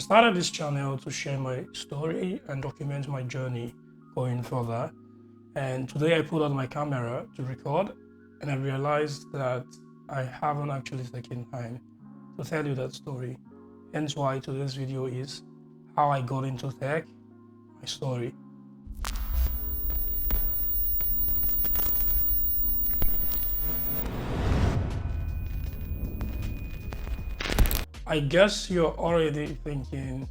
I started this channel to share my story and document my journey going further. And today I put on my camera to record, and I realized that I haven't actually taken time to tell you that story. Hence why today's video is how I got into tech, my story. I guess you're already thinking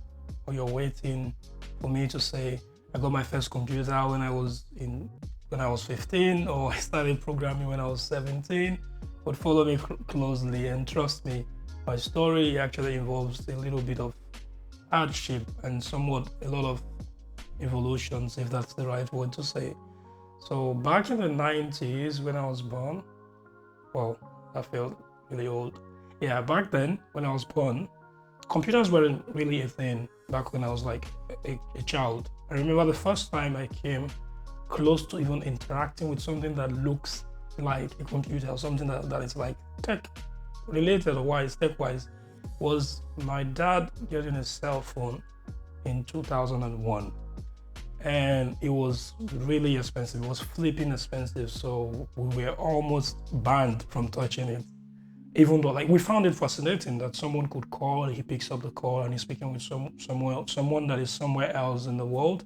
or you're waiting for me to say I got my first computer when I was 15, or I started programming when I was 17. But follow me closely and trust me, my story actually involves a little bit of hardship and somewhat a lot of evolutions, if that's the right word to say. So back in the 90s when I was born, well, I felt really old. Yeah, back then when I was born, computers weren't really a thing back when I was like a child. I remember the first time I came close to even interacting with something that looks like a computer, something that is like tech related or tech wise, was my dad getting a cell phone in 2001. And it was really expensive. It was flipping expensive. So we were almost banned from touching it. Even though, like, we found it fascinating that someone could call, he picks up the call and he's speaking with someone that is somewhere else in the world,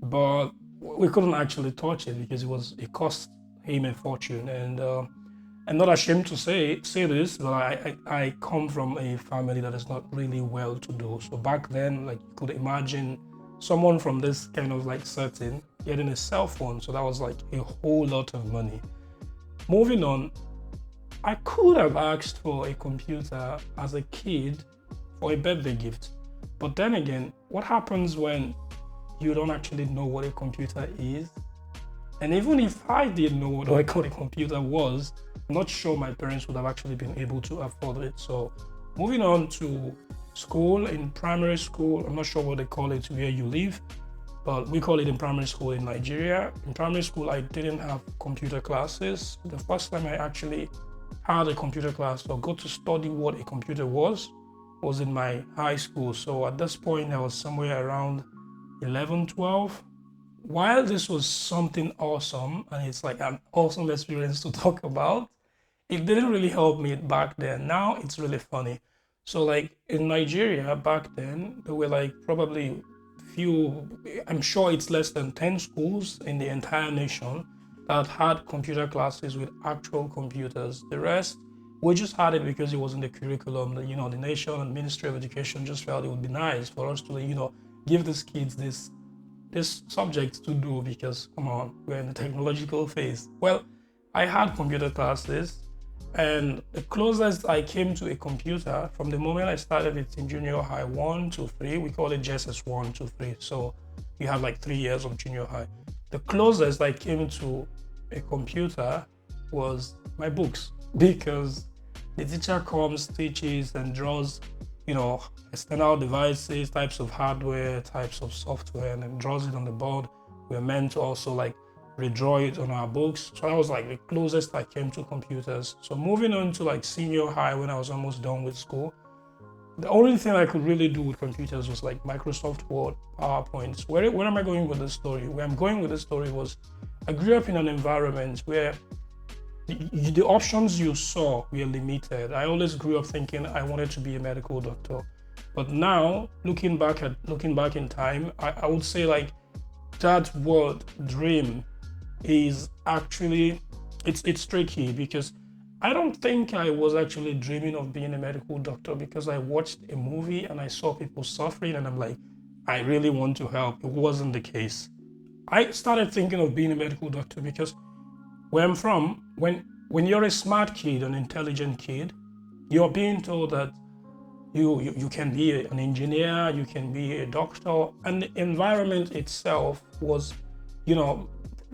but we couldn't actually touch it because it cost him a fortune. And I'm not ashamed to say this, but I come from a family that is not really well to do. So back then, like, you could imagine someone from this kind of like setting getting a cell phone. So that was like a whole lot of money. Moving on, I could have asked for a computer as a kid for a birthday gift. But then again, what happens when you don't actually know what a computer is? And even if I didn't know what a computer was, I'm not sure my parents would have actually been able to afford it. So moving on to school, in primary school, I'm not sure what they call it where you live, but we call it in primary school in Nigeria. In primary school, I didn't have computer classes. The first time I actually had a computer class or got to study what a computer was in my high school. So at this point, I was somewhere around 11, 12. While this was something awesome, and it's like an awesome experience to talk about, it didn't really help me back then. Now it's really funny. So like in Nigeria back then, there were like probably few, I'm sure it's less than 10 schools in the entire nation that had computer classes with actual computers. The rest, we just had it because it was in the curriculum. The nation and Ministry of Education just felt it would be nice for us to, give these kids this subject to do because, come on, we're in the technological phase. Well, I had computer classes, and the closest I came to a computer from the moment I started it in junior high 1 to 3, we call it JSS 1 to 3. So you have like 3 years of junior high. The closest I came to a computer was my books, because the teacher comes, teaches, and draws, external devices, types of hardware, types of software, and then draws it on the board. We're meant to also like redraw it on our books. So that was like the closest I came to computers. So moving on to like senior high, when I was almost done with school, the only thing I could really do with computers was like Microsoft Word, PowerPoint. Where am I going with this story? Where I'm going with this story was I grew up in an environment where the options you saw were limited. I always grew up thinking I wanted to be a medical doctor. But now, looking back in time, I would say like that word dream is actually, it's tricky, because I don't think I was actually dreaming of being a medical doctor because I watched a movie and I saw people suffering and I'm like, I really want to help. It wasn't the case. I started thinking of being a medical doctor because where I'm from, when you're a smart kid, an intelligent kid, you're being told that you can be an engineer, you can be a doctor, and the environment itself was,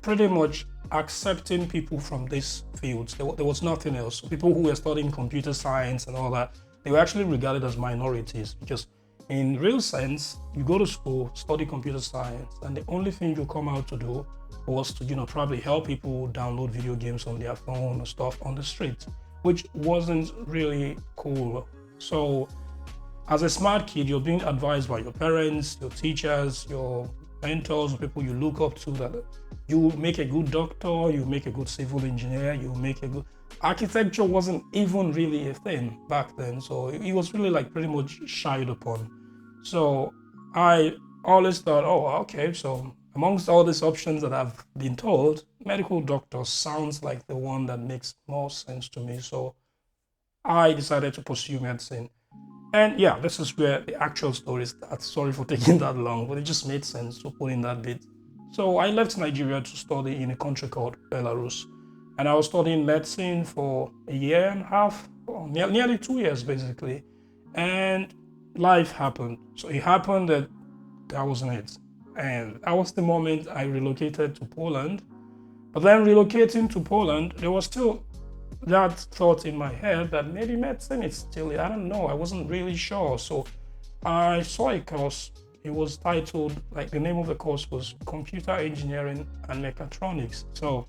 pretty much accepting people from these fields. There was nothing else. People who were studying computer science and all that, they were actually regarded as minorities, because in real sense, you go to school, study computer science, and the only thing you come out to do was to, probably help people download video games on their phone or stuff on the street, which wasn't really cool. So as a smart kid, you're being advised by your parents, your teachers, your mentors, people you look up to, that you make a good doctor, you make a good civil engineer, you make a good architecture wasn't even really a thing back then. So it was really like pretty much shied upon. So I always thought, oh, okay, so amongst all these options that I've been told, medical doctor sounds like the one that makes more sense to me. So I decided to pursue medicine. And yeah, this is where the actual story starts. Sorry for taking that long, but it just made sense to put in that bit. So I left Nigeria to study in a country called Belarus. And I was studying medicine for a year and a half, or nearly 2 years basically. And life happened. So it happened that wasn't it. And that was the moment I relocated to Poland. But then relocating to Poland, there was still that thought in my head that maybe medicine is still, I don't know, I wasn't really sure. So I saw a course. It was titled, like the name of the course was Computer Engineering and Mechatronics. So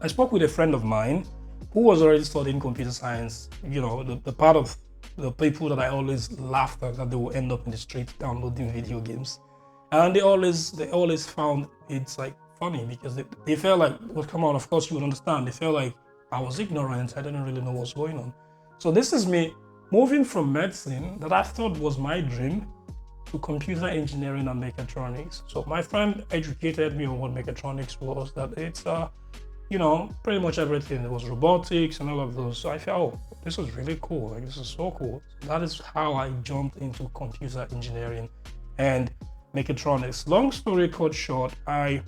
I spoke with a friend of mine who was already studying computer science, the part of the people that I always laughed at, that they will end up in the street downloading video games. And they always found it's like funny because they felt like, well, come on, of course you would understand. They felt like I was ignorant. I didn't really know what's going on. So this is me moving from medicine that I thought was my dream to computer engineering and mechatronics. So my friend educated me on what mechatronics was, that it's pretty much everything. It was robotics and all of those. So I felt, oh, this is really cool. Like, this is so cool. So that is how I jumped into computer engineering and mechatronics. Long story cut short, I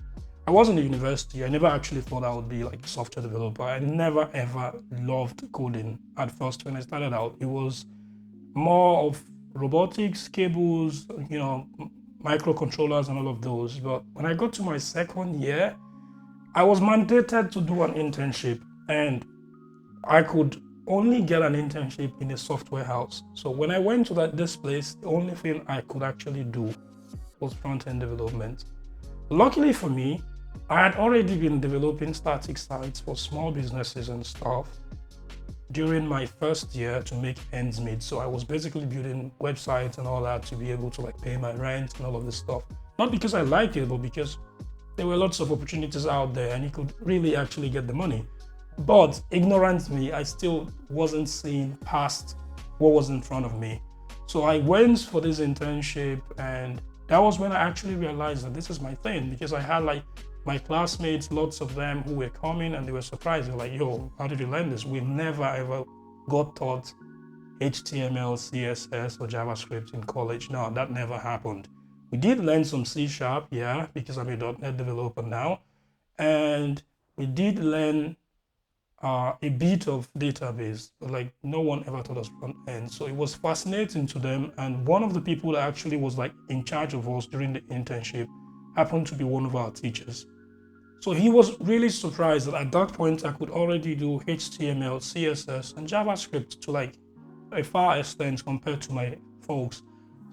was in the university. I never actually thought I would be like a software developer. I never ever loved coding at first. When I started out, it was more of robotics, cables, microcontrollers and all of those. But when I got to my second year, I was mandated to do an internship, and I could only get an internship in a software house. So when I went to this place, the only thing I could actually do was front-end development. Luckily for me, I had already been developing static sites for small businesses and stuff during my first year to make ends meet. So I was basically building websites and all that to be able to like pay my rent and all of this stuff. Not because I liked it, but because there were lots of opportunities out there and you could really actually get the money. But ignorant me, I still wasn't seeing past what was in front of me. So I went for this internship, and that was when I actually realized that this is my thing, because I had like my classmates, lots of them who were coming and they were surprised. They're like, yo, how did you learn this? We never ever got taught HTML, CSS, or JavaScript in college. No, that never happened. We did learn some C#, yeah, because I'm a .NET developer now. And we did learn a bit of database, but like no one ever taught us front end. So it was fascinating to them. And one of the people that actually was like in charge of us during the internship happened to be one of our teachers. So he was really surprised that at that point I could already do HTML, CSS, and JavaScript to like a far extent compared to my folks.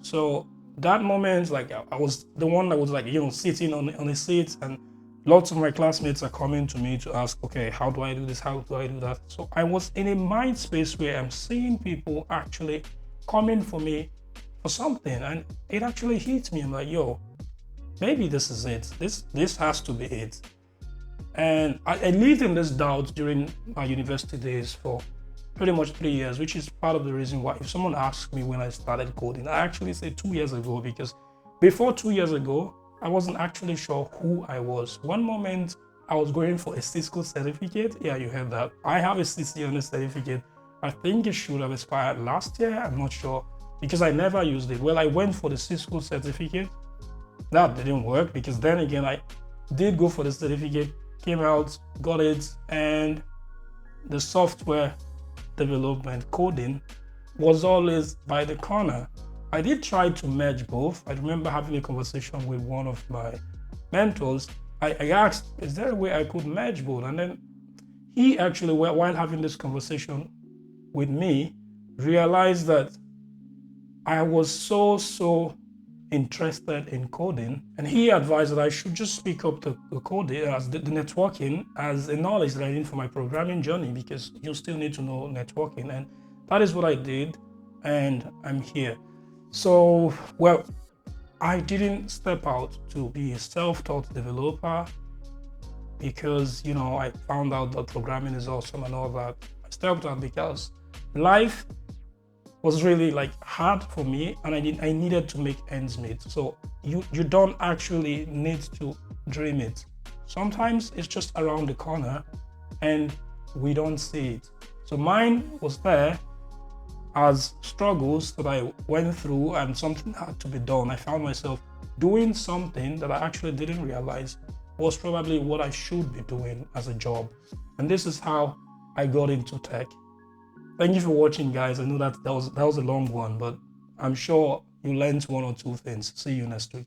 So that moment, like I was the one that was like, sitting on a seat, and lots of my classmates are coming to me to ask, okay, how do I do this? How do I do that? So I was in a mind space where I'm seeing people actually coming for me for something, and it actually hit me. I'm like, yo, maybe this is it. This has to be it. And I lived in this doubt during my university days for pretty much 3 years, which is part of the reason why if someone asks me when I started coding, I actually say 2 years ago, because before 2 years ago, I wasn't actually sure who I was. One moment, I was going for a Cisco certificate. Yeah, you heard that. I have a CCNA certificate. I think it should have expired last year. I'm not sure, because I never used it. Well, I went for the Cisco certificate. That didn't work, because then again, I did go for the certificate, came out, got it, and the software development coding was always by the corner. I did try to merge both. I remember having a conversation with one of my mentors. I asked, is there a way I could merge both? And then he actually, while having this conversation with me, realized that I was so interested in coding, and he advised that I should just pick up the coding as the networking as a knowledge that I need for my programming journey, because you still need to know networking. And that is what I did. and I'm here. So, well, I didn't step out to be a self-taught developer because, I found out that programming is awesome and all that. I stepped out because life was really like hard for me, and I needed to make ends meet. So you don't actually need to dream it. Sometimes it's just around the corner and we don't see it. So mine was there as struggles that I went through, and something had to be done. I found myself doing something that I actually didn't realize was probably what I should be doing as a job. And this is how I got into tech. Thank you for watching, guys. I know that was a long one, but I'm sure you learned one or two things. See you next week.